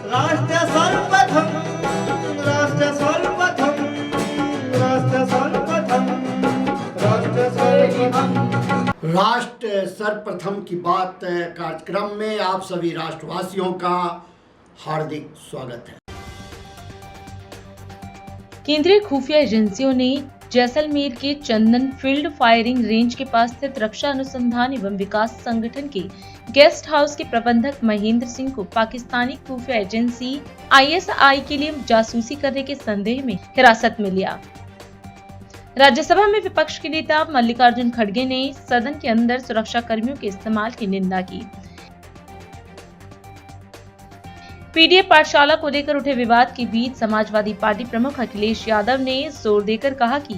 राष्ट्र सर्वप्रथम, राष्ट्र सर्वप्रथम, राष्ट्र सर्वप्रथम, राष्ट्र सर्वप्रथम। राष्ट्र सर्वप्रथम की बात कार्यक्रम में आप सभी राष्ट्रवासियों का हार्दिक स्वागत है। केंद्रीय खुफिया एजेंसियों ने जैसलमेर के चंदन फील्ड फायरिंग रेंज के पास स्थित रक्षा अनुसंधान एवं विकास संगठन के गेस्ट हाउस के प्रबंधक महेंद्र सिंह को पाकिस्तानी खुफिया एजेंसी ISI के लिए जासूसी करने के संदेह में हिरासत में लिया। राज्यसभा में विपक्ष के नेता मल्लिकार्जुन खड़गे ने सदन के अंदर सुरक्षा कर्मियों के इस्तेमाल की निंदा की। पीडीए पाठशाला को लेकर उठे विवाद के बीच समाजवादी पार्टी प्रमुख अखिलेश यादव ने जोर देकर कहा कि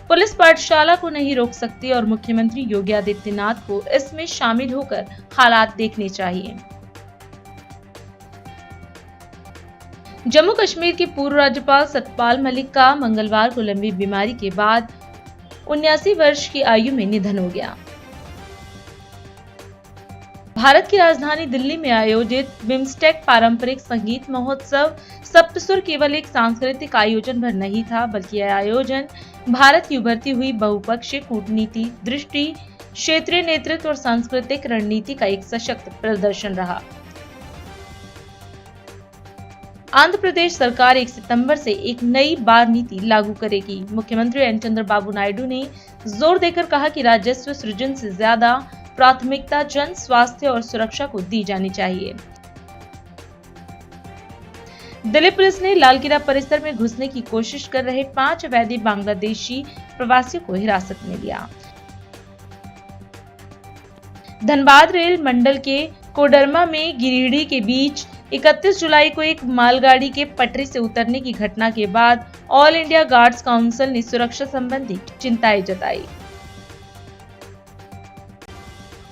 पुलिस पाठशाला को नहीं रोक सकती और मुख्यमंत्री योगी आदित्यनाथ को इसमें शामिल होकर हालात देखने चाहिए। जम्मू कश्मीर के पूर्व राज्यपाल सत्यपाल मलिक का मंगलवार को लंबी बीमारी के बाद 79 वर्ष की आयु में निधन हो गया। भारत की राजधानी दिल्ली में आयोजित बिम्स्टेक पारंपरिक संगीत महोत्सव सप्तसुर केवल एक सांस्कृतिक आयोजन भर नहीं था, बल्कि यह आयोजन भारत की उभरती हुई बहुपक्षीय कूटनीति, दृष्टि, क्षेत्रीय नेतृत्व और सांस्कृतिक रणनीति का एक सशक्त प्रदर्शन रहा। आंध्र प्रदेश सरकार 1 सितंबर से एक नई बार नीति लागू करेगी। मुख्यमंत्री एन चंद्रबाबू नायडू ने जोर देकर कहा कि राजस्व सृजन से ज्यादा प्राथमिकता जन स्वास्थ्य और सुरक्षा को दी जानी चाहिए। दिल्ली पुलिस ने लाल किला परिसर में घुसने की कोशिश कर रहे 5 अवैध बांग्लादेशी प्रवासियों को हिरासत में लिया। धनबाद रेल मंडल के कोडरमा में गिरिडीह के बीच 31 जुलाई को एक मालगाड़ी के पटरी से उतरने की घटना के बाद ऑल इंडिया गार्ड्स काउंसिल ने सुरक्षा संबंधी चिंताएं जताई।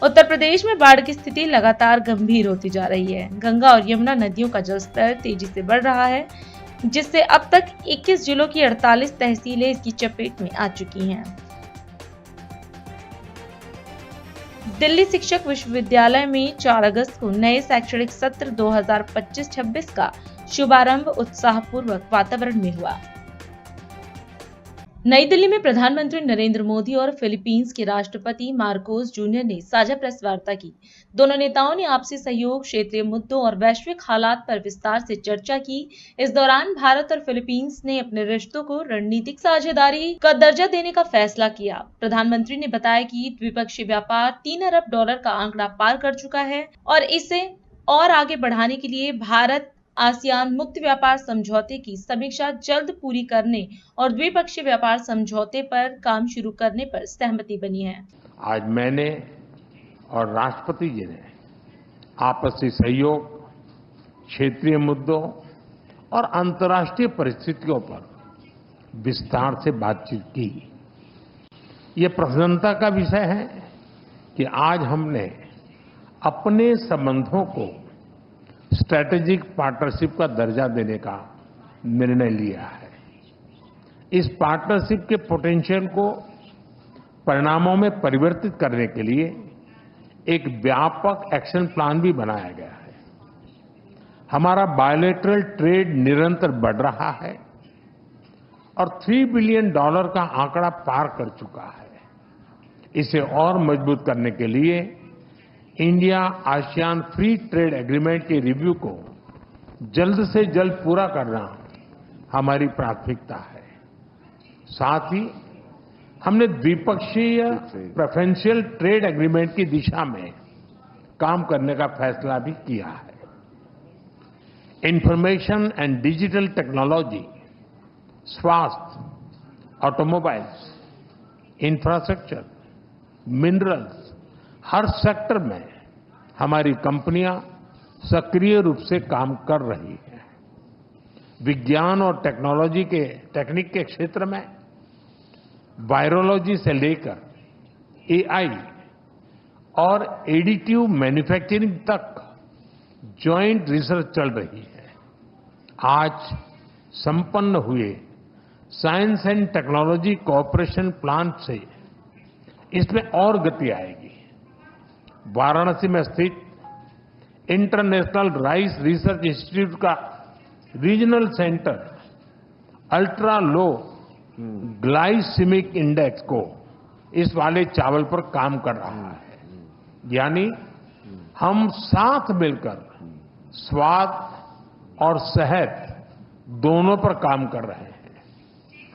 उत्तर प्रदेश में बाढ़ की स्थिति लगातार गंभीर होती जा रही है। गंगा और यमुना नदियों का जलस्तर तेजी से बढ़ रहा है, जिससे अब तक 21 जिलों की 48 तहसीलें इसकी चपेट में आ चुकी हैं। दिल्ली शिक्षक विश्वविद्यालय में 4 अगस्त को नए शैक्षणिक सत्र 2025-26 का शुभारंभ उत्साहपूर्वक वातावरण में हुआ। नई दिल्ली में प्रधानमंत्री नरेंद्र मोदी और फिलीपींस के राष्ट्रपति मार्कोस जूनियर ने साझा प्रेस वार्ता की। दोनों नेताओं ने आपसी सहयोग, क्षेत्रीय मुद्दों और वैश्विक हालात पर विस्तार से चर्चा की। इस दौरान भारत और फिलीपींस ने अपने रिश्तों को रणनीतिक साझेदारी का दर्जा देने का फैसला किया। प्रधानमंत्री ने बताया कि द्विपक्षीय व्यापार $3 अरब का आंकड़ा पार कर चुका है और इसे और आगे बढ़ाने के लिए भारत आसियान मुक्त व्यापार समझौते की समीक्षा जल्द पूरी करने और द्विपक्षीय व्यापार समझौते पर काम शुरू करने पर सहमति बनी है। आज मैंने और राष्ट्रपति जी ने आपसी सहयोग, क्षेत्रीय मुद्दों और अंतर्राष्ट्रीय परिस्थितियों पर विस्तार से बातचीत की। ये प्रसन्नता का विषय है कि आज हमने अपने संबंधों को स्ट्रैटेजिक पार्टनरशिप का दर्जा देने का निर्णय लिया है। इस पार्टनरशिप के पोटेंशियल को परिणामों में परिवर्तित करने के लिए एक व्यापक एक्शन प्लान भी बनाया गया है। हमारा बायलैटरल ट्रेड निरंतर बढ़ रहा है और $3 बिलियन का आंकड़ा पार कर चुका है। इसे और मजबूत करने के लिए India ASEAN free trade agreement के रिव्यू को जल्द से जल्द पूरा करना हमारी प्राथमिकता है। साथ ही हमने द्विपक्षीय प्रेफरेंशियल ट्रेड एग्रीमेंट की दिशा में काम करने का फैसला भी किया है। इंफॉर्मेशन एंड डिजिटल टेक्नोलॉजी, स्वास्थ्य, ऑटोमोबाइल्स, इंफ्रास्ट्रक्चर, मिनरल्स, हर सेक्टर में हमारी कंपनियां सक्रिय रूप से काम कर रही हैं। विज्ञान और टेक्निक के क्षेत्र में वायरोलॉजी से लेकर AI और एडिटिव मैन्युफैक्चरिंग तक जॉइंट रिसर्च चल रही है। आज संपन्न हुए science and technology cooperation plan से इसमें और गति आएगी। वाराणसी में स्थित इंटरनेशनल राइस रिसर्च इंस्टीट्यूट का regional centre ultra low glycaemic index को इस वाले चावल पर काम कर रहा है। यानी हम साथ मिलकर स्वाद और सेहत दोनों पर काम कर रहे हैं।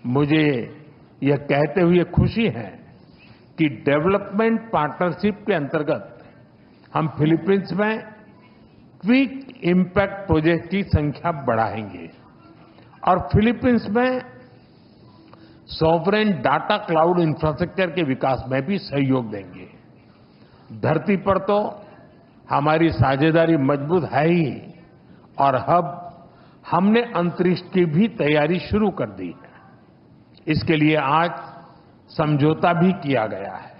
मुझे यह कहते हुए खुशी है कि डेवलपमेंट पार्टनरशिप के अंतर्गत हम फिलीपींस में क्विक इम्पैक्ट प्रोजेक्ट की संख्या बढ़ाएंगे और फिलीपींस में सॉवरेन डाटा क्लाउड इंफ्रास्ट्रक्चर के विकास में भी सहयोग देंगे। धरती पर तो हमारी साझेदारी मजबूत है ही और अब हमने अंतरिक्ष की भी तैयारी शुरू कर दी है। इसके लिए आज समझौता भी किया गया है।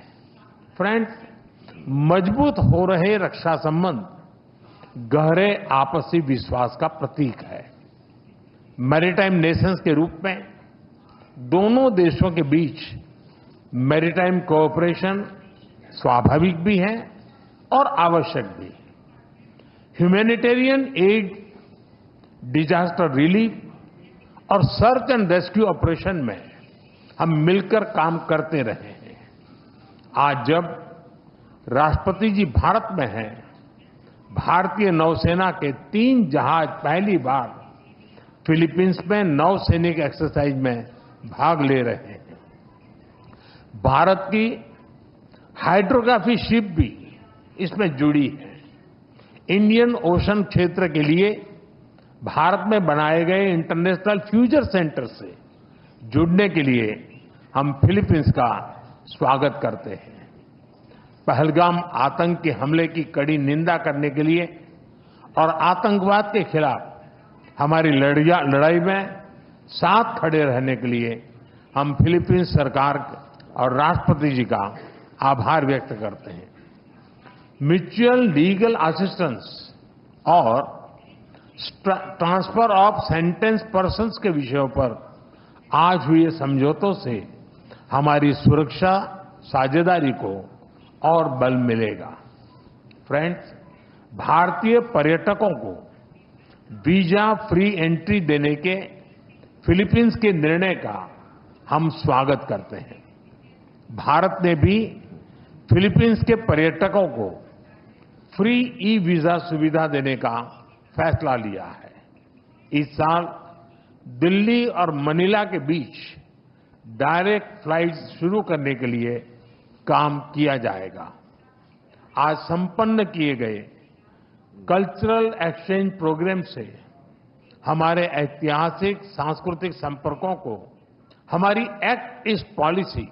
फ्रेंड्स, मजबूत हो रहे रक्षा संबंध गहरे आपसी विश्वास का प्रतीक है। मैरीटाइम नेशंस के रूप में दोनों देशों के बीच मैरीटाइम कोऑपरेशन स्वाभाविक भी है और आवश्यक भी। ह्यूमैनिटेरियन एड, डिजास्टर रिलीफ और सर्च एंड रेस्क्यू ऑपरेशन में हम मिलकर काम करते रहे हैं। आज जब राष्ट्रपति जी भारत में हैं, भारतीय नौसेना के 3 जहाज पहली बार फिलीपींस में नौसैनिक एक्सरसाइज में भाग ले रहे हैं। भारत की हाइड्रोग्राफी शिप भी इसमें जुड़ी है। इंडियन ओशन क्षेत्र के लिए भारत में बनाए गए इंटरनेशनल फ्यूचर सेंटर से जुड़ने के लिए हम फिलीपींस का स्वागत करते हैं। पहलगाम आतंक के हमले की कड़ी निंदा करने के लिए और आतंकवाद के खिलाफ हमारी लड़ाई में साथ खड़े रहने के लिए हम फिलीपींस सरकार और राष्ट्रपति जी का आभार व्यक्त करते हैं। म्यूचुअल लीगल असिस्टेंस और ट्रांसफर ऑफ सेंटेंस पर्सन्स के विषयों पर आज हुए समझौतों से हमारी सुरक्षा साझेदारी को और बल मिलेगा। फ्रेंड्स, भारतीय पर्यटकों को वीजा फ्री एंट्री देने के फिलीपींस के निर्णय का हम स्वागत करते हैं। भारत ने भी फिलीपींस के पर्यटकों को फ्री ई वीजा सुविधा देने का फैसला लिया है। इस साल दिल्ली और मनीला के बीच डायरेक्ट फ्लाइट्स शुरू करने के लिए काम किया जाएगा। आज संपन्न किए गए कल्चरल एक्सचेंज प्रोग्राम से हमारे ऐतिहासिक सांस्कृतिक संपर्कों को हमारी एक्ट ईस्ट पॉलिसी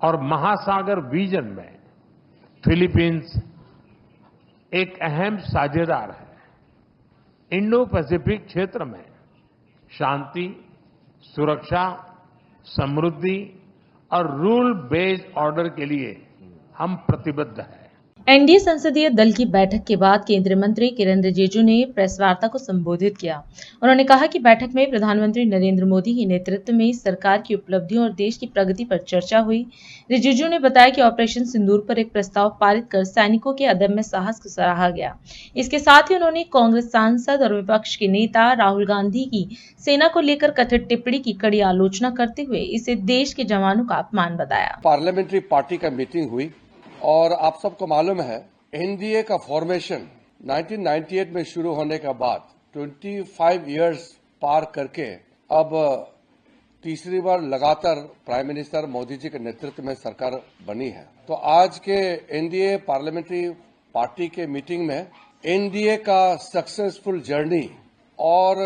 और महासागर विजन में फिलीपींस एक अहम साझेदार है। इंडो पैसिफिक क्षेत्र में शांति, सुरक्षा, समृद्धि और रूल बेस्ड ऑर्डर के लिए हम प्रतिबद्ध हैं। एनडीए संसदीय दल की बैठक के बाद केंद्रीय मंत्री किरेन रिजिजू ने प्रेस वार्ता को संबोधित किया। उन्होंने कहा कि बैठक में प्रधानमंत्री नरेंद्र मोदी के नेतृत्व में सरकार की उपलब्धियों और देश की प्रगति पर चर्चा हुई। रिजिजू ने बताया कि ऑपरेशन सिंदूर पर एक प्रस्ताव पारित कर सैनिकों के अदम्य साहस को सराहा गया। इसके साथ ही उन्होंने कांग्रेस सांसद और विपक्ष के नेता राहुल गांधी की सेना को लेकर कथित टिप्पणी की कड़ी आलोचना करते हुए इसे देश के जवानों का अपमान बताया। पार्लियामेंट्री पार्टी का मीटिंग हुई और आप सबको मालूम है एनडीए का फॉर्मेशन 1998 में शुरू होने के बाद 25 इयर्स पार करके अब तीसरी बार लगातार प्राइम मिनिस्टर मोदी जी के नेतृत्व में सरकार बनी है। तो आज के एनडीए पार्लियामेंट्री पार्टी के मीटिंग में एनडीए का सक्सेसफुल जर्नी और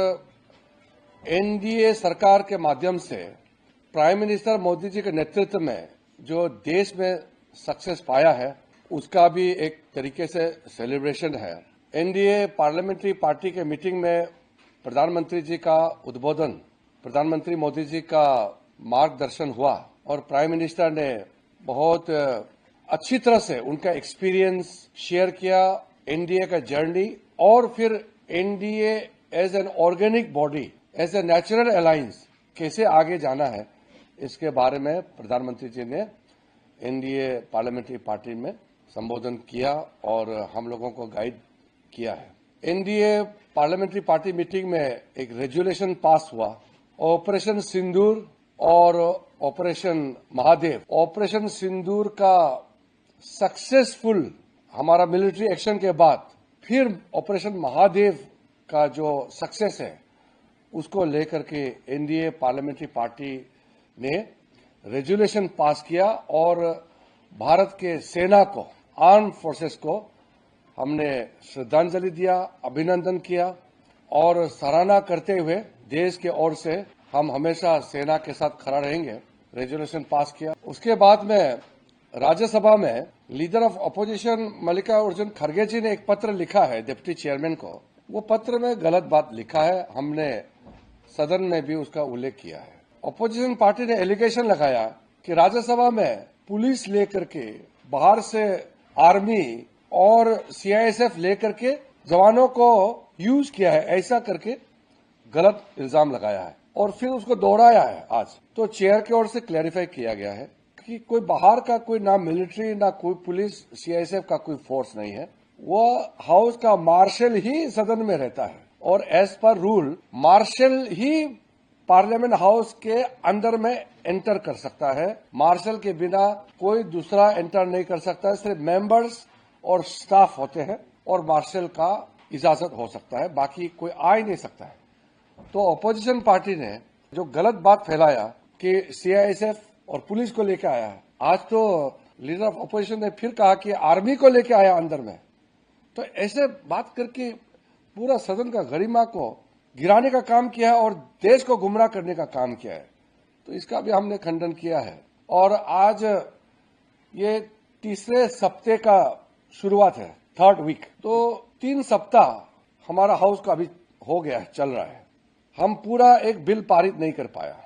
एनडीए सरकार के माध्यम से प्राइम मिनिस्टर मोदी जी के नेतृत्व में जो देश में सक्सेस पाया है उसका भी एक तरीके से सेलिब्रेशन है। एनडीए पार्लियामेंट्री पार्टी के मीटिंग में प्रधानमंत्री जी का उद्बोधन, प्रधानमंत्री मोदी जी का मार्गदर्शन हुआ और प्राइम मिनिस्टर ने बहुत अच्छी तरह से उनका एक्सपीरियंस शेयर किया, एनडीए का जर्नी और फिर NDA as an organic body, as a natural alliance कैसे आगे जाना है, इसके बारे में प्रधानमंत्री जी ने एनडीए पार्लियामेंट्री पार्टी में संबोधन किया और हम लोगों को गाइड किया है। एनडीए पार्लियामेंट्री पार्टी मीटिंग में एक रेजोल्यूशन पास हुआ, ऑपरेशन सिंदूर और ऑपरेशन महादेव। ऑपरेशन सिंदूर का सक्सेसफुल हमारा मिलिट्री एक्शन के बाद फिर ऑपरेशन महादेव का जो सक्सेस है उसको लेकर के एनडीए पार्लियामेंट्री पार्टी ने रेजोल्यूशन पास किया और भारत के सेना को, आर्म फोर्सेस को हमने श्रद्धांजलि दिया, अभिनंदन किया और सराहना करते हुए देश के ओर से हम हमेशा सेना के साथ खड़ा रहेंगे, रेजोल्यूशन पास किया। उसके बाद में राज्यसभा में लीडर ऑफ अपोजिशन मल्लिकार्जुन खड़गे जी ने एक पत्र लिखा है डिप्टी चेयरमैन को। वो पत्र में गलत बात लिखा है, हमने सदन में भी उसका उल्लेख किया है। अपोजिशन पार्टी ने एलिगेशन लगाया कि राज्यसभा में पुलिस लेकर के, बाहर से आर्मी और सीआईएसएफ लेकर के जवानों को यूज किया है, ऐसा करके गलत इल्जाम लगाया है और फिर उसको दोहराया है आज। तो चेयर की ओर से क्लैरिफाई किया गया है कि कोई बाहर का कोई ना मिलिट्री ना कोई पुलिस सीआईएसएफ का कोई फोर्स नहीं है, वो हाउस का मार्शल ही सदन में रहता है और एज पर रूल मार्शल ही पार्लियामेंट हाउस के अंदर में एंटर कर सकता है। मार्शल के बिना कोई दूसरा एंटर नहीं कर सकता है, सिर्फ मेंबर्स और स्टाफ होते हैं और मार्शल का इजाजत हो सकता है, बाकी कोई आ ही नहीं सकता है। तो अपोजिशन पार्टी ने जो गलत बात फैलाया कि सीआईएसएफ और पुलिस को लेकर आया है, आज तो लीडर ऑफ अपोजिशन ने फिर कहा कि आर्मी को लेकर आया अंदर में। तो ऐसे बात करके पूरा सदन का गरिमा को गिराने का काम किया है और देश को गुमराह करने का काम किया है। तो इसका भी हमने खंडन किया है। और आज ये तीसरे सप्ताह का शुरुआत है, थर्ड वीक। तो 3 सप्ताह हमारा हाउस का अभी हो गया है, चल रहा है। हम पूरा एक बिल पारित नहीं कर पाया।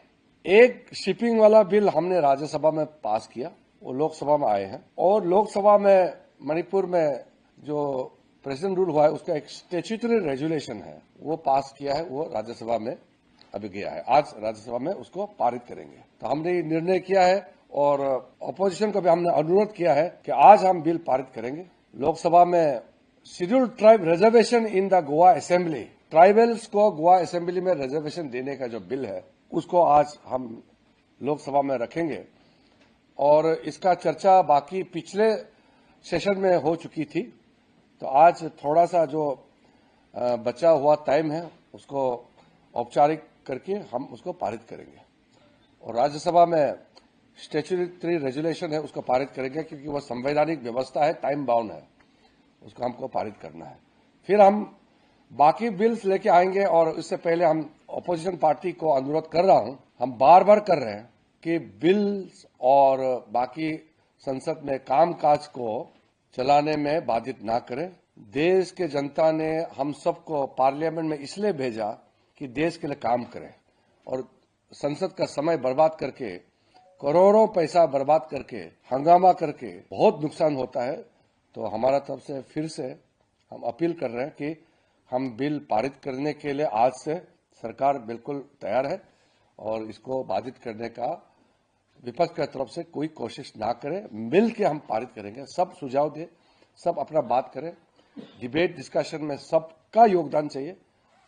एक शिपिंग वाला बिल हमने राज्यसभा में पास किया, वो लोकसभा में आए हैं और लोकसभा में मणिपुर में जो प्रेसिडेंट रूल हुआ है उसका एक स्टैट्यूटरी रेजुलेशन है, वो पास किया है, वो राज्यसभा में अभी गया है। आज राज्यसभा में उसको पारित करेंगे। तो हमने ये निर्णय किया है और अपोजिशन को भी हमने अनुरोध किया है कि आज हम बिल पारित करेंगे। लोकसभा में scheduled tribe reservation in the Goa assembly, tribals को गोवा असेंबली में रिजर्वेशन देने का जो बिल है उसको आज हम लोकसभा में रखेंगे और इसका चर्चा बाकी पिछले सेशन में हो चुकी थी। तो आज थोड़ा सा जो बचा हुआ टाइम है उसको औपचारिक करके हम उसको पारित करेंगे और राज्यसभा में स्टैट्यूटरी रेजुलेशन है उसको पारित करेंगे क्योंकि वह संवैधानिक व्यवस्था है, टाइम बाउंड है, उसको हमको पारित करना है। फिर हम बाकी बिल्स लेके आएंगे और इससे पहले हम अपोजिशन पार्टी को अनुरोध कर रहा हूं, हम बार बार कर रहे हैं कि बिल्स और बाकी संसद में कामकाज को चलाने में बाधित ना करें। देश के जनता ने हम सबको पार्लियामेंट में इसलिए भेजा कि देश के लिए काम करें और संसद का समय बर्बाद करके, करोड़ों पैसा बर्बाद करके, हंगामा करके बहुत नुकसान होता है। तो हमारा तरफ से फिर से हम अपील कर रहे हैं कि हम बिल पारित करने के लिए आज से सरकार बिल्कुल तैयार है और इसको बाधित करने का विपक्ष की तरफ से कोई कोशिश ना करे। मिल के हम पारित करेंगे, सब सुझाव दे, सब अपना बात करें, डिबेट डिस्कशन में सबका योगदान चाहिए,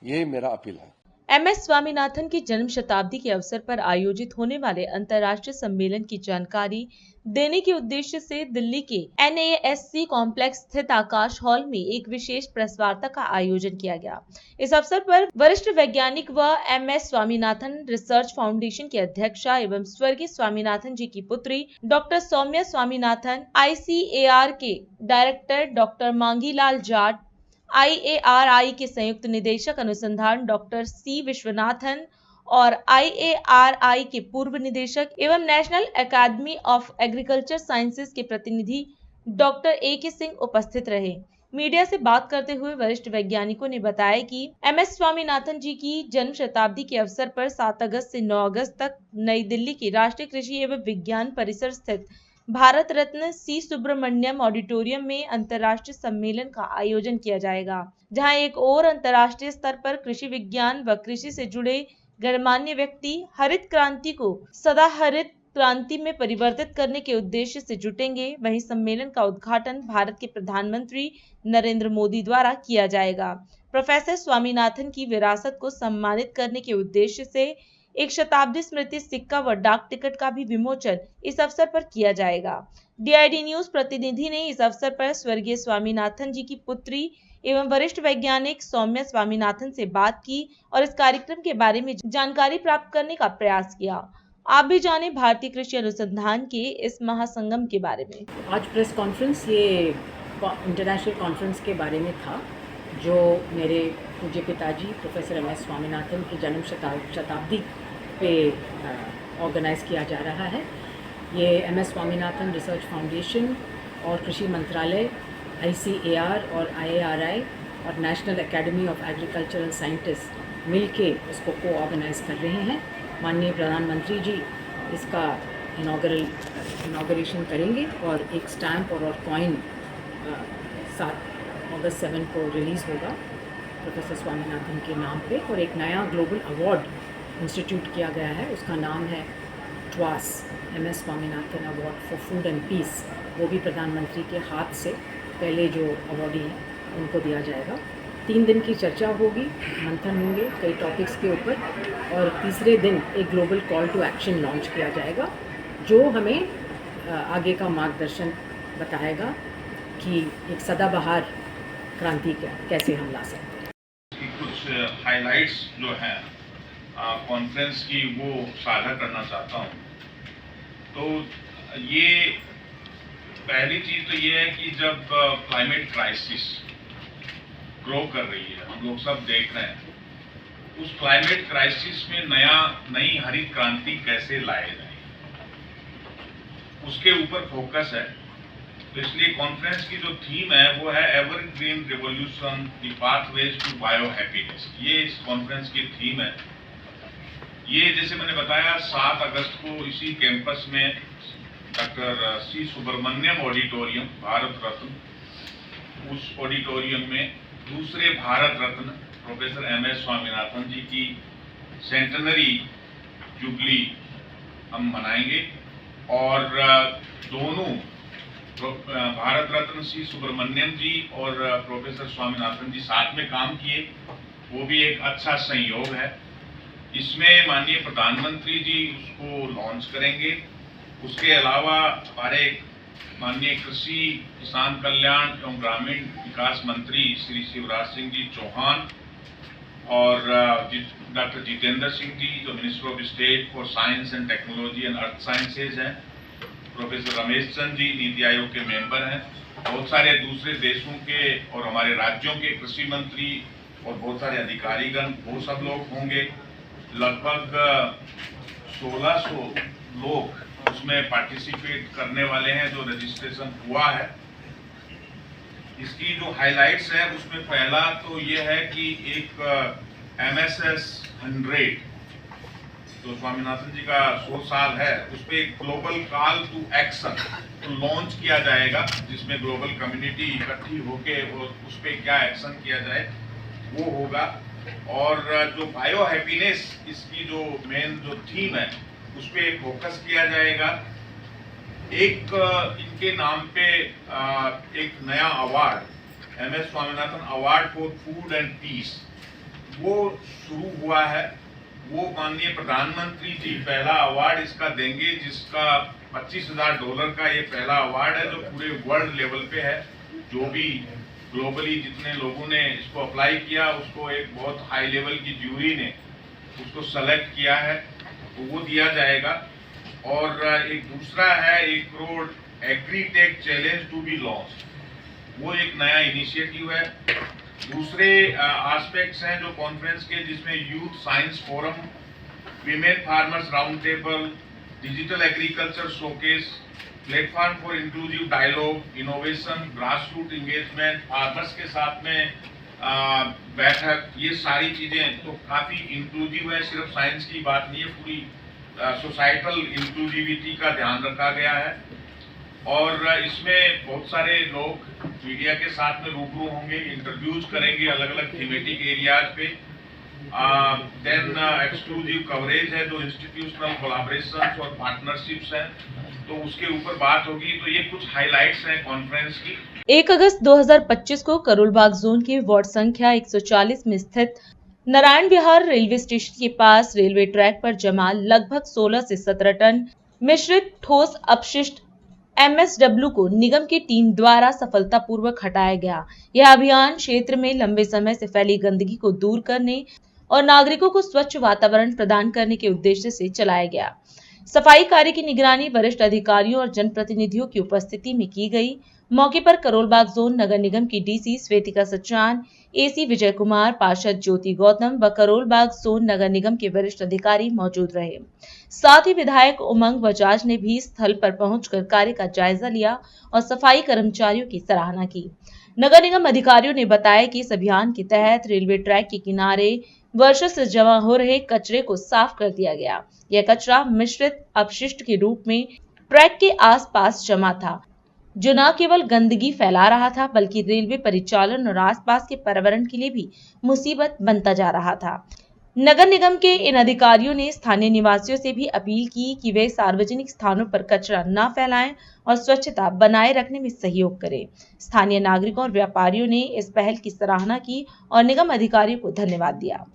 यही मेरा अपील है। MS स्वामीनाथन की जन्म शताब्दी के अवसर पर आयोजित होने वाले अंतर्राष्ट्रीय सम्मेलन की जानकारी देने के उद्देश्य से दिल्ली के NASC कॉम्प्लेक्स स्थित आकाश हॉल में एक विशेष प्रेस वार्ता का आयोजन किया गया। इस अवसर पर वरिष्ठ वैज्ञानिक व MS स्वामीनाथन रिसर्च फाउंडेशन की अध्यक्षा एवं स्वर्गीय स्वामीनाथन जी की पुत्री डॉक्टर सौम्या स्वामीनाथन, ICAR के director doctor Mangilal Jat, IARI के संयुक्त निदेशक अनुसंधान डॉक्टर C विश्वनाथन और IARI के पूर्व निदेशक एवं national academy of agriculture sciences के प्रतिनिधि डॉक्टर AK सिंह उपस्थित रहे। मीडिया से बात करते हुए वरिष्ठ वैज्ञानिकों ने बताया कि MS स्वामीनाथन जी की जन्म शताब्दी के अवसर पर 7 अगस्त से 9 अगस्त तक नई दिल्ली की राष्ट्रीय कृषि एवं विज्ञान परिसर स्थित भारत रत्न C सुब्रमण्यम ऑडिटोरियम में अंतर्राष्ट्रीय सम्मेलन का आयोजन किया जाएगा, जहां एक और अंतर्राष्ट्रीय स्तर पर कृषि विज्ञान व कृषि से जुड़े गणमान्य व्यक्ति हरित क्रांति को सदा हरित क्रांति में परिवर्तित करने के उद्देश्य से जुटेंगे। वहीं सम्मेलन का उद्घाटन भारत के प्रधानमंत्री नरेंद्र मोदी द्वारा किया जाएगा। प्रोफेसर स्वामीनाथन की विरासत को सम्मानित करने के उद्देश्य से एक शताब्दी स्मृति सिक्का व डाक टिकट का भी विमोचन इस अवसर पर किया जाएगा। DID न्यूज प्रतिनिधि ने इस अवसर पर स्वर्गीय स्वामीनाथन जी की पुत्री एवं वरिष्ठ वैज्ञानिक सौम्या स्वामीनाथन से बात की और इस कार्यक्रम के बारे में जानकारी प्राप्त करने का प्रयास किया। आप भी जानें भारतीय कृषि अनुसंधान के इस महासंगम के बारे में। आज प्रेस कॉन्फ्रेंस ये इंटरनेशनल कॉन्फ्रेंस के बारे में था, जो मेरे पूज्य पिताजी प्रोफेसर MS स्वामीनाथन की जन्म शताब्दी पे ऑर्गेनाइज किया जा रहा है। ये MS स्वामीनाथन रिसर्च फाउंडेशन और कृषि मंत्रालय, ICAR और IARI और national academy of agricultural scientist मिलके इसको ऑर्गेनाइज कर रहे हैं। माननीय प्रधानमंत्री जी इसका इनॉग्रेशन करेंगे और एक स्टैम्प और कॉइन 7 अगस्त 7 को रिलीज़ होगा प्रोफेसर स्वामीनाथन के नाम पे। और एक नया ग्लोबल अवार्ड इंस्टीट्यूट किया गया है, उसका नाम है TWAS MS Swaminathan award for food and peace. वो भी प्रधानमंत्री के हाथ से पहले जो अवार्डी हैं उनको दिया जाएगा। 3 दिन की चर्चा होगी, मंथन होंगे कई टॉपिक्स के ऊपर, और तीसरे दिन एक global call to action launch किया जाएगा, जो हमें आगे का मार्गदर्शन बताएगा कि एक सदाबहार क्रांति कैसे हम ला सकते हैं। कुछ हाइलाइट्स जो हैं कॉन्फ्रेंस की वो साझा करना चाहता हूँ। तो ये पहली चीज़ तो ये है कि जब क्लाइमेट क्राइसिस ग्रो कर रही है, हम लोग सब देख रहे हैं, उस क्लाइमेट क्राइसिस में नई हरित क्रांति कैसे लाए जाए, उसके ऊपर फोकस है। तो इसलिए कॉन्फ्रेंस की जो थीम है वो है evergreen revolution the pathways to biohappiness. ये इस कॉन्फ्रेंस की थीम है। ये जैसे मैंने बताया 7 अगस्त को इसी कैंपस में doctor C Subramaniam auditorium, Bharat Ratna, उस ऑडिटोरियम में दूसरे भारत रत्न प्रोफेसर MS स्वामीनाथन जी की सेंटेनरी जुबली हम मनाएंगे। और दोनों भारत रत्न C सुब्रमण्यम जी और प्रोफेसर स्वामीनाथन जी साथ में काम किए, वो भी एक अच्छा संयोग है। इसमें माननीय प्रधानमंत्री जी उसको लॉन्च करेंगे। उसके अलावा हमारे माननीय कृषि किसान कल्याण एवं ग्रामीण विकास मंत्री श्री शिवराज सिंह जी चौहान और डॉक्टर जितेंद्र सिंह जी जो minister of state for science and technology and earth sciences हैं, प्रोफेसर रमेश चंद जी नीति आयोग के मेंबर हैं, बहुत सारे दूसरे देशों के और हमारे राज्यों के कृषि मंत्री और बहुत सारे अधिकारीगण, वो सब लोग होंगे। लगभग 1600 लोग उसमें पार्टिसिपेट करने वाले हैं जो रजिस्ट्रेशन हुआ है। इसकी जो हाइलाइट्स है उसमें पहला तो ये है कि एक MSS 100 जो स्वामीनाथन जी का 100 साल है, उस पर एक ग्लोबल कॉल टू एक्शन तो लॉन्च किया जाएगा, जिसमें ग्लोबल कम्युनिटी इकट्ठी होके और उस पर क्या एक्शन किया जाए वो होगा। और जो बायो हैप्पीनेस इसकी जो मेन जो थीम है उस पर फोकस किया जाएगा। एक इनके नाम पे एक नया award MS Swaminathan award for food and peace वो शुरू हुआ है। वो माननीय प्रधानमंत्री जी पहला अवार्ड इसका देंगे, जिसका $25,000 का ये पहला अवार्ड है जो पूरे वर्ल्ड लेवल पे है। जो भी ग्लोबली जितने लोगों ने इसको अप्लाई किया उसको एक बहुत हाई लेवल की ज्यूरी ने उसको सेलेक्ट किया है, तो वो दिया जाएगा। और एक दूसरा है 1 crore agritech challenge to be launch, वो एक नया इनिशिएटिव है। दूसरे एस्पेक्ट्स हैं जो कॉन्फ्रेंस के, जिसमें youth science forum, women farmers round table, digital agriculture showcase, platform for inclusive dialogue, innovation, grass root engagement, farmers के साथ में बैठक, ये सारी चीजें तो काफी इंक्लूसिव है। सिर्फ साइंस की बात नहीं है, पूरी सोसाइटल इंक्लूसिविटी का ध्यान रखा गया है। और इसमें बहुत सारे लोग मीडिया के साथ में रूबरू होंगे, इंटरव्यूज करेंगे अलग अलग थीमेटिक एरियाज पे। देन एक्सक्लूसिव कवरेज है, जो इंस्टीट्यूशनल कोलैबोरेशंस और पार्टनरशिप्स हैं, तो उसके ऊपर बात होगी। तो ये कुछ हाइलाइट्स हैं कॉन्फ्रेंस की। 1 अगस्त 2025 को करोलबाग जोन के वार्ड संख्या 140 में स्थित नारायण विहार रेलवे स्टेशन के पास रेलवे ट्रैक पर जमा लगभग 16 से 17 टन मिश्रित ठोस अपशिष्ट MSW को निगम की टीम द्वारा सफलतापूर्वक हटाया गया। यह अभियान क्षेत्र में लंबे समय से फैली गंदगी को दूर करने और नागरिकों को स्वच्छ वातावरण प्रदान करने के उद्देश्य से चलाया गया। सफाई कार्य की निगरानी वरिष्ठ अधिकारियों और जनप्रतिनिधियों की उपस्थिति में की गई। मौके पर करोलबाग जोन नगर निगम की डीसी श्वेतिका सचान, एसी विजय कुमार, पार्षद ज्योति गौतम व करोलबाग जोन नगर निगम के वरिष्ठ अधिकारी मौजूद रहे। साथ ही विधायक उमंग बजाज ने भी स्थल पर पहुंचकर कार्य का जायजा लिया और सफाई कर्मचारियों की सराहना की। नगर निगम अधिकारियों ने बताया कि इस अभियान के तहत रेलवे ट्रैक के किनारे वर्षों से जमा हो रहे कचरे को साफ कर दिया गया। यह कचरा मिश्रित अपशिष्ट के रूप में ट्रैक के आसपास जमा था, जो न केवल गंदगी फैला रहा था बल्कि रेलवे परिचालन और आसपास के पर्यावरण के लिए भी मुसीबत बनता जा रहा था। नगर निगम के इन अधिकारियों ने स्थानीय निवासियों से भी अपील की कि वे सार्वजनिक स्थानों पर कचरा न फैलाएं और स्वच्छता बनाए रखने में सहयोग करें। स्थानीय नागरिकों और व्यापारियों ने इस पहल की सराहना की और निगम अधिकारियों को धन्यवाद दिया।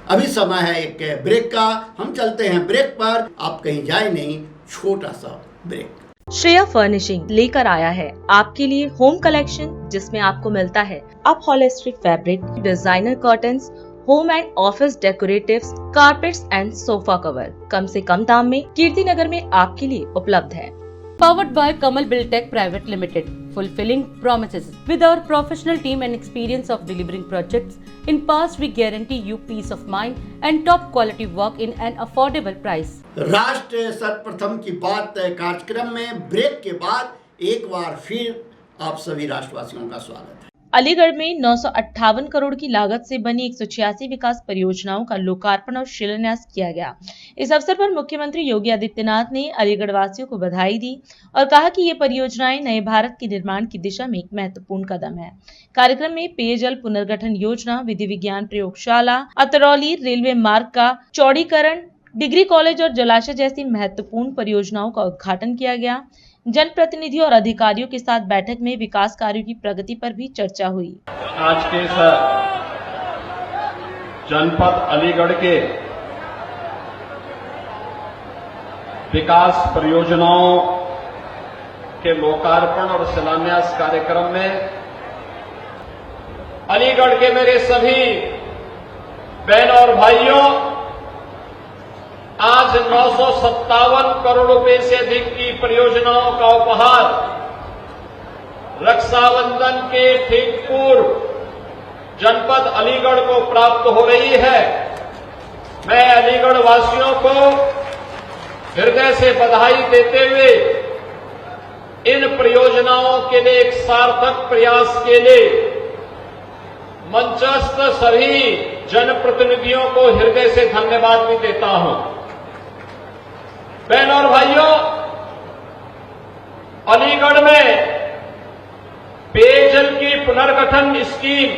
अभी समय है एक ब्रेक का, हम चलते हैं ब्रेक पर, आप कहीं जाए नहीं, छोटा सा ब्रेक। श्रेया फर्निशिंग लेकर आया है आपके लिए होम कलेक्शन, जिसमें आपको मिलता है upholstery fabric, designer curtains, home and office decoratives, carpets and sofa cover कम से कम दाम में कीर्ति नगर में आपके लिए उपलब्ध है। Powered by Kamal Buildtech Private Limited, fulfilling promises. With our professional team and experience of delivering projects, in past we guarantee you peace of mind and top quality work in an affordable price. राष्ट्र सर्वप्रथम की बात कार्यक्रम में break के बाद एक बार फिर आप सभी राष्ट्रवासियों का स्वागत है। अलीगढ़ में 958 करोड़ की लागत से बनी 186 विकास परियोजनाओं का लोकार्पण और शिलान्यास किया गया। इस अवसर पर मुख्यमंत्री योगी आदित्यनाथ ने अलीगढ़ वासियों को बधाई दी और कहा कि ये परियोजनाएं नए भारत के निर्माण की दिशा में एक महत्वपूर्ण कदम है। कार्यक्रम में पेयजल पुनर्गठन योजना, विधि विज्ञान प्रयोगशाला, अतरौली रेलवे मार्ग का चौड़ीकरण, डिग्री कॉलेज और जलाशय जैसी महत्वपूर्ण परियोजनाओं का उद्घाटन किया गया। जनप्रतिनिधियों और अधिकारियों के साथ बैठक में विकास कार्यों की प्रगति पर भी चर्चा हुई। आज के जनपद अलीगढ़ के विकास परियोजनाओं के लोकार्पण और शिलान्यास कार्यक्रम में अलीगढ़ के मेरे सभी बहनों और भाइयों, आज 957 करोड़ रुपए से अधिक की परियोजनाओं का उपहार रक्षाबंधन के ठीक पूर्व जनपद अलीगढ़ को प्राप्त हो रही है। मैं अलीगढ़ वासियों को हृदय से बधाई देते हुए इन परियोजनाओं के लिए एक सार्थक प्रयास के लिए मंचस्थ सभी जनप्रतिनिधियों को हृदय से धन्यवाद भी देता हूं। बहनों और भाइयों, अलीगढ़ में पेयजल की पुनर्गठन स्कीम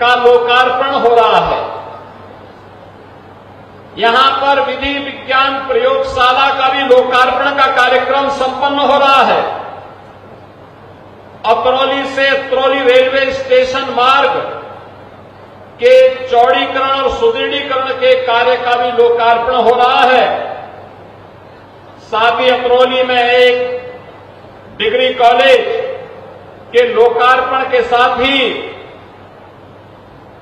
का लोकार्पण हो रहा है। यहां पर विधि विज्ञान प्रयोगशाला का भी लोकार्पण का कार्यक्रम संपन्न हो रहा है। अतरौली से अतरौली रेलवे स्टेशन मार्ग के चौड़ीकरण और सुदृढ़ीकरण के कार्य का भी लोकार्पण हो रहा है। साथ ही अतरौली में एक डिग्री कॉलेज के लोकार्पण के साथ ही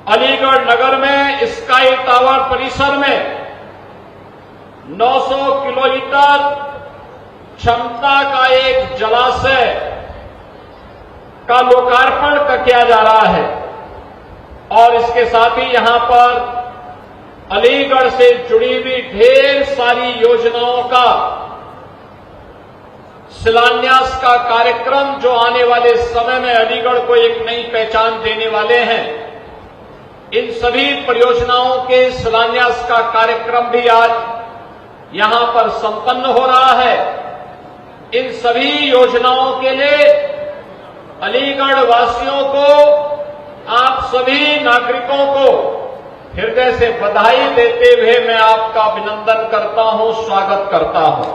अलीगढ़ नगर में स्काई टावर परिसर में 900 किलोलीटर क्षमता का एक जलाशय का लोकार्पण किया जा रहा है और इसके साथ ही यहां पर अलीगढ़ से जुड़ी हुई ढेर सारी योजनाओं का शिलान्यास का कार्यक्रम जो आने वाले समय में अलीगढ़ को एक नई पहचान देने वाले हैं। इन सभी परियोजनाओं के शिलान्यास का कार्यक्रम भी आज यहां पर संपन्न हो रहा है। इन सभी योजनाओं के लिए अलीगढ़ वासियों को आप सभी नागरिकों को हृदय से बधाई देते हुए मैं आपका अभिनंदन करता हूं, स्वागत करता हूं।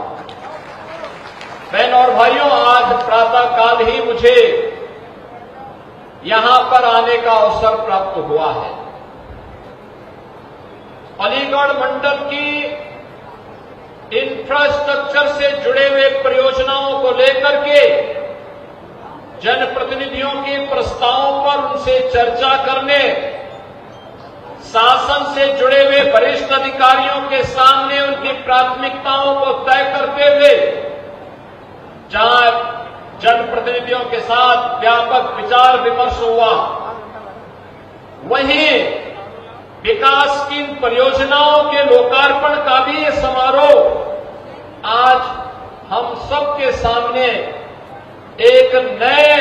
बहन और भाइयों, आज प्रातःकाल ही मुझे यहां पर आने का अवसर प्राप्त हुआ है। अलीगढ़ मंडल की इंफ्रास्ट्रक्चर से जुड़े हुए परियोजनाओं को लेकर के जनप्रतिनिधियों के प्रस्तावों पर उनसे चर्चा करने, शासन से जुड़े हुए वरिष्ठ अधिकारियों के सामने उनकी प्राथमिकताओं को तय करते हुए जहां जनप्रतिनिधियों के साथ व्यापक विचार विमर्श हुआ, वहीं विकास की इन परियोजनाओं के लोकार्पण का भी ये समारोह आज हम सबके सामने एक नए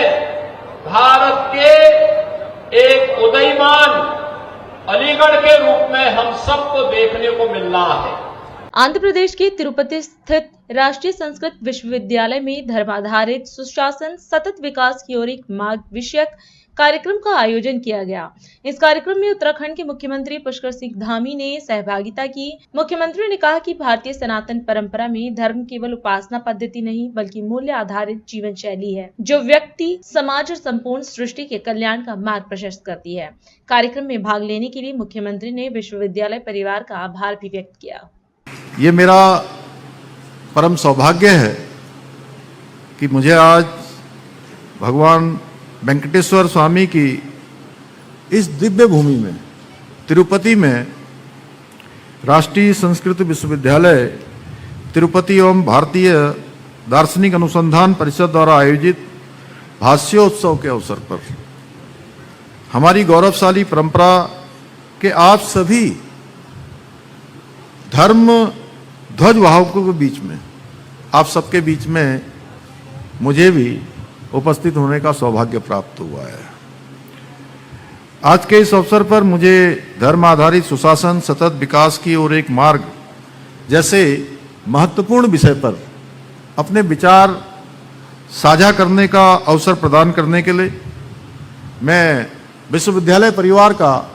भारत के एक उदयमान अलीगढ़ के रूप में हम सबको देखने को मिल रहा है। आंध्र प्रदेश के तिरुपति स्थित राष्ट्रीय संस्कृत विश्वविद्यालय में धर्माधारित सुशासन सतत विकास की ओर एक मार्ग विषयक कार्यक्रम का आयोजन किया गया। इस कार्यक्रम में उत्तराखंड के मुख्यमंत्री पुष्कर सिंह धामी ने सहभागिता की। मुख्यमंत्री ने कहा कि भारतीय सनातन परंपरा में धर्म केवल उपासना पद्धति नहीं बल्कि मूल्य आधारित जीवन शैली है, जो व्यक्ति, समाज और संपूर्ण सृष्टि के कल्याण का मार्ग प्रशस्त करती है। कार्यक्रम में भाग लेने के लिए मुख्यमंत्री ने विश्वविद्यालय परिवार का आभार भी व्यक्त किया। ये मेरा परम सौभाग्य है कि मुझे आज भगवान वेंकटेश्वर स्वामी की इस दिव्य भूमि में, तिरुपति में, राष्ट्रीय संस्कृत विश्वविद्यालय तिरुपति एवं भारतीय दार्शनिक अनुसंधान परिषद द्वारा आयोजित भाष्योत्सव के अवसर पर हमारी गौरवशाली परंपरा के आप सभी धर्म ध्वज वाहकों के बीच में, आप सबके बीच में मुझे भी उपस्थित होने का सौभाग्य प्राप्त हुआ है। आज के इस अवसर पर मुझे धर्म आधारित सुशासन सतत विकास की ओर एक मार्ग जैसे महत्वपूर्ण विषय पर अपने विचार साझा करने का अवसर प्रदान करने के लिए मैं विश्वविद्यालय परिवार का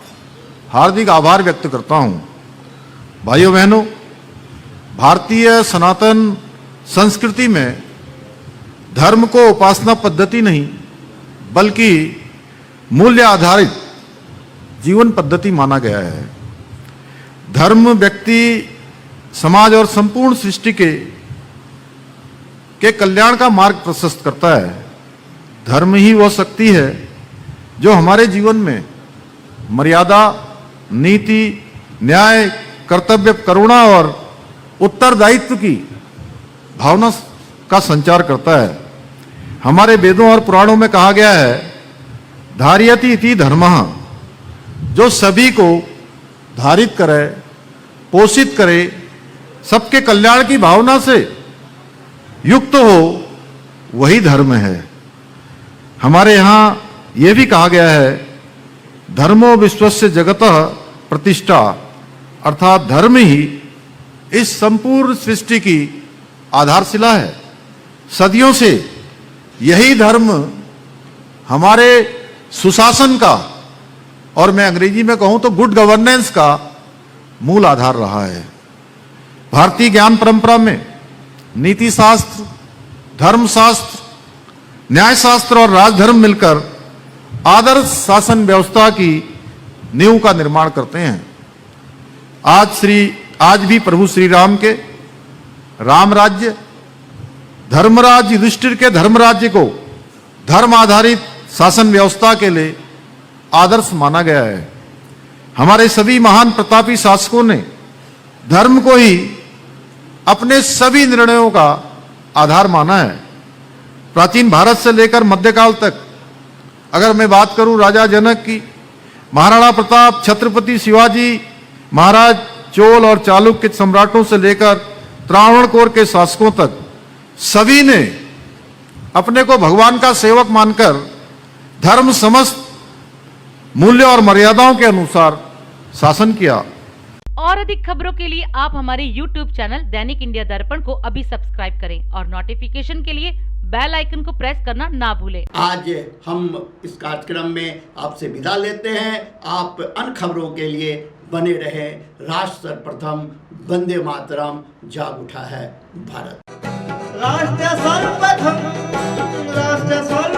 हार्दिक आभार व्यक्त करता हूं। भाइयों बहनों, भारतीय सनातन संस्कृति में धर्म को उपासना पद्धति नहीं बल्कि मूल्य आधारित जीवन पद्धति माना गया है। धर्म व्यक्ति, समाज और संपूर्ण सृष्टि के कल्याण का मार्ग प्रशस्त करता है। धर्म ही वह शक्ति है जो हमारे जीवन में मर्यादा, नीति, न्याय, कर्तव्य, करुणा और उत्तरदायित्व की भावना का संचार करता है। हमारे वेदों और पुराणों में कहा गया है, धारयति इति धर्मः, जो सभी को धारित करे, पोषित करे, सबके कल्याण की भावना से युक्त हो, वही धर्म है। हमारे यहाँ यह भी कहा गया है, धर्मो विश्वस्य जगतः प्रतिष्ठा, अर्थात धर्म ही इस संपूर्ण सृष्टि की आधारशिला है। सदियों से यही धर्म हमारे सुशासन का, और मैं अंग्रेजी में कहूं तो गुड गवर्नेंस का मूल आधार रहा है। भारतीय ज्ञान परंपरा में नीति शास्त्र, धर्मशास्त्र, न्यायशास्त्र और राजधर्म मिलकर आदर्श शासन व्यवस्था की नींव का निर्माण करते हैं। आज भी प्रभु श्री राम के राम राज्य, धर्मराज युधिष्ठिर के धर्म राज्य को धर्म आधारित शासन व्यवस्था के लिए आदर्श माना गया है। हमारे सभी महान प्रतापी शासकों ने धर्म को ही अपने सभी निर्णयों का आधार माना है। प्राचीन भारत से लेकर मध्यकाल तक अगर मैं बात करूं राजा जनक की, महाराणा प्रताप, छत्रपति शिवाजी महाराज, चोल और चालुक्य सम्राटों से लेकर त्रावणकोर के शासकों तक सभी ने अपने को भगवान का सेवक मानकर धर्म समस्त मूल्य और मर्यादाओं के अनुसार शासन किया। और अधिक खबरों के लिए आप हमारे YouTube चैनल दैनिक इंडिया दर्पण को अभी सब्सक्राइब करें और नोटिफिकेशन के लिए बेल आइकन को प्रेस करना ना भूलें। आज हम इस कार्यक्रम में आपसे विदा लेते हैं। आप अन्य खबरों के लिए बने रहे। राष्ट्र सर्वप्रथम, वंदे मातरम, जाग उठा है भारत। राष्ट्र सर्वप्रथम, राष्ट्र सर्वप्रथम।